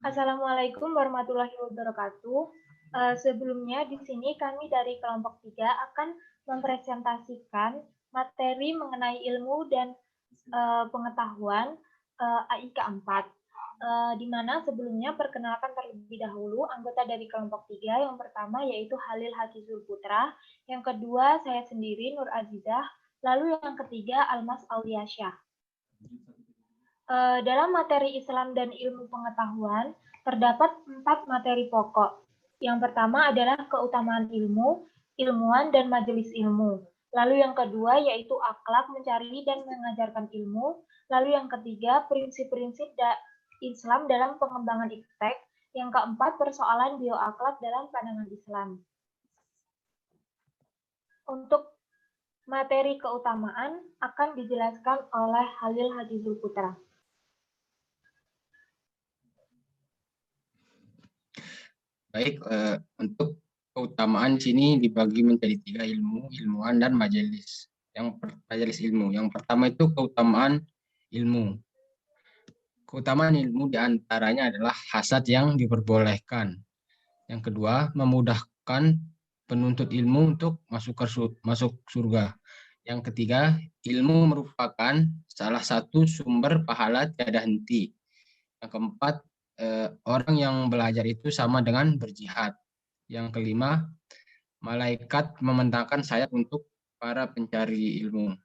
Assalamualaikum warahmatullahi wabarakatuh. Sebelumnya di sini kami dari kelompok 3 akan mempresentasikan materi mengenai ilmu dan pengetahuan AIK 4. Di mana sebelumnya perkenalkan terlebih dahulu anggota dari kelompok 3. Yang pertama yaitu Halil Hafizul Putra, yang kedua saya sendiri Nur Azizah, lalu yang ketiga Almas Auliasyah. Dalam materi Islam dan ilmu pengetahuan, terdapat 4 materi pokok. Yang pertama adalah keutamaan ilmu, ilmuwan, dan majelis ilmu. Lalu yang kedua yaitu akhlak mencari dan mengajarkan ilmu. Lalu yang ketiga, prinsip-prinsip Islam dalam pengembangan iptek. Yang keempat, persoalan bioakhlak dalam pandangan Islam. Untuk materi keutamaan akan dijelaskan oleh Halil Hafizul Putra. Baik, untuk keutamaan di sini dibagi menjadi 3 ilmu, ilmuwan, dan majelis. Majelis ilmu. Yang pertama itu keutamaan ilmu. Keutamaan ilmu diantaranya adalah hasad yang diperbolehkan. Yang kedua, memudahkan penuntut ilmu untuk masuk surga. Yang ketiga, ilmu merupakan salah satu sumber pahala tiada henti. Yang keempat, orang yang belajar itu sama dengan berjihad. Yang kelima, malaikat membentangkan sayap untuk para pencari ilmu.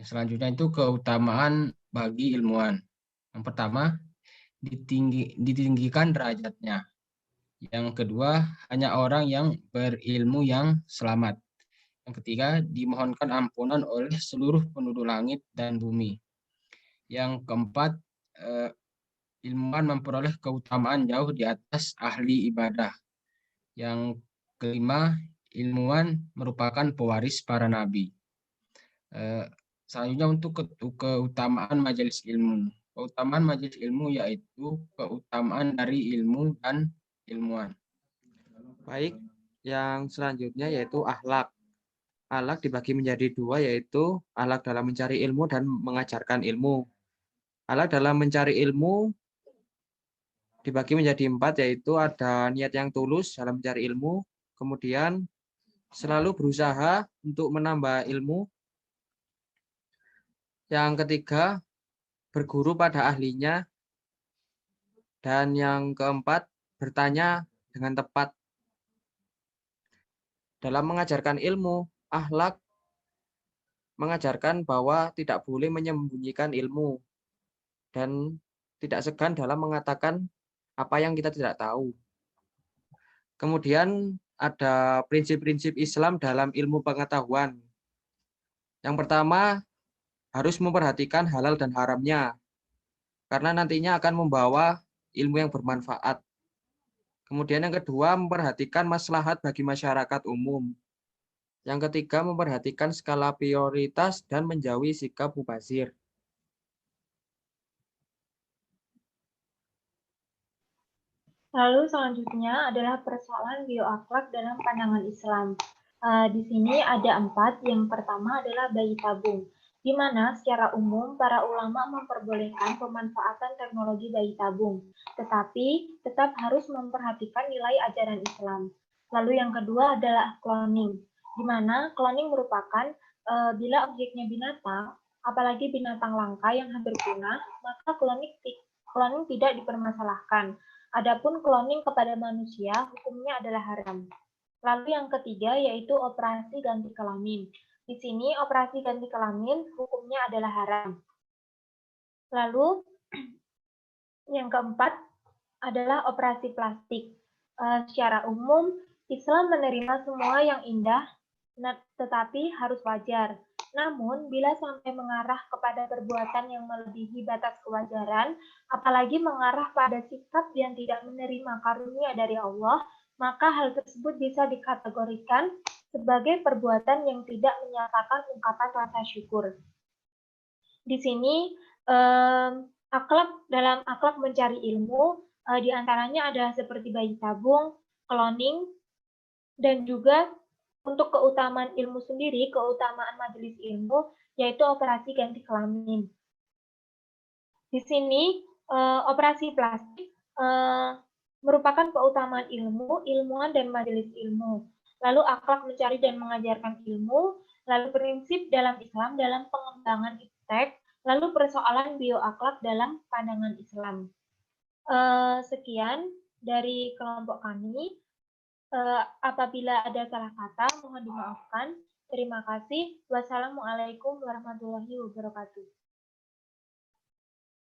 Yang selanjutnya itu keutamaan bagi ilmuwan. Yang pertama, ditinggikan derajatnya. Yang kedua, hanya orang yang berilmu yang selamat. Yang ketiga, dimohonkan ampunan oleh seluruh penduduk langit dan bumi. Yang keempat, ilmuwan memperoleh keutamaan jauh di atas ahli ibadah. Yang kelima, ilmuwan merupakan pewaris para nabi. Selanjutnya untuk keutamaan majelis ilmu. Keutamaan majelis ilmu yaitu keutamaan dari ilmu dan ilmuwan. Baik, yang selanjutnya yaitu akhlak. Akhlak dibagi menjadi 2, yaitu akhlak dalam mencari ilmu dan mengajarkan ilmu. Akhlak dalam mencari ilmu dibagi menjadi 4, yaitu ada niat yang tulus dalam mencari ilmu, kemudian selalu berusaha untuk menambah ilmu. Yang ketiga, berguru pada ahlinya. Dan yang keempat, bertanya dengan tepat. Dalam mengajarkan ilmu, akhlak mengajarkan bahwa tidak boleh menyembunyikan ilmu dan tidak segan dalam mengatakan apa yang kita tidak tahu. Kemudian ada prinsip-prinsip Islam dalam ilmu pengetahuan. Yang pertama, harus memperhatikan halal dan haramnya, karena nantinya akan membawa ilmu yang bermanfaat. Kemudian yang kedua, memperhatikan maslahat bagi masyarakat umum. Yang ketiga, memperhatikan skala prioritas dan menjauhi sikap mubazir. Lalu selanjutnya adalah persoalan bioakhlak dalam pandangan Islam. Di sini ada 4. Yang pertama adalah bayi tabung, di mana secara umum para ulama memperbolehkan pemanfaatan teknologi bayi tabung, tetapi tetap harus memperhatikan nilai ajaran Islam. Lalu yang kedua adalah cloning, di mana cloning merupakan bila objeknya binatang, apalagi binatang langka yang hampir punah, maka cloning tidak dipermasalahkan. Adapun cloning kepada manusia, hukumnya adalah haram. Lalu yang ketiga yaitu operasi ganti kelamin. Di sini operasi ganti kelamin hukumnya adalah haram. Lalu yang keempat adalah operasi plastik. Secara umum, Islam menerima semua yang indah, tetapi harus wajar. Namun, bila sampai mengarah kepada perbuatan yang melebihi batas kewajaran, apalagi mengarah pada sikap yang tidak menerima karunia dari Allah, maka hal tersebut bisa dikategorikan sebagai perbuatan yang tidak menyatakan ungkapan rasa syukur. Di sini, dalam akhlak mencari ilmu, diantaranya adalah seperti bayi tabung, cloning, dan juga untuk keutamaan ilmu sendiri, keutamaan majelis ilmu, yaitu operasi ganti kelamin. Di sini, operasi plastik merupakan keutamaan ilmu, ilmuwan, dan majelis ilmu. Lalu akhlak mencari dan mengajarkan ilmu, lalu prinsip dalam Islam dalam pengembangan iptek, lalu persoalan bioakhlak dalam pandangan Islam. Sekian dari kelompok kami. Apabila ada salah kata, mohon dimaafkan. Terima kasih. Wassalamualaikum warahmatullahi wabarakatuh.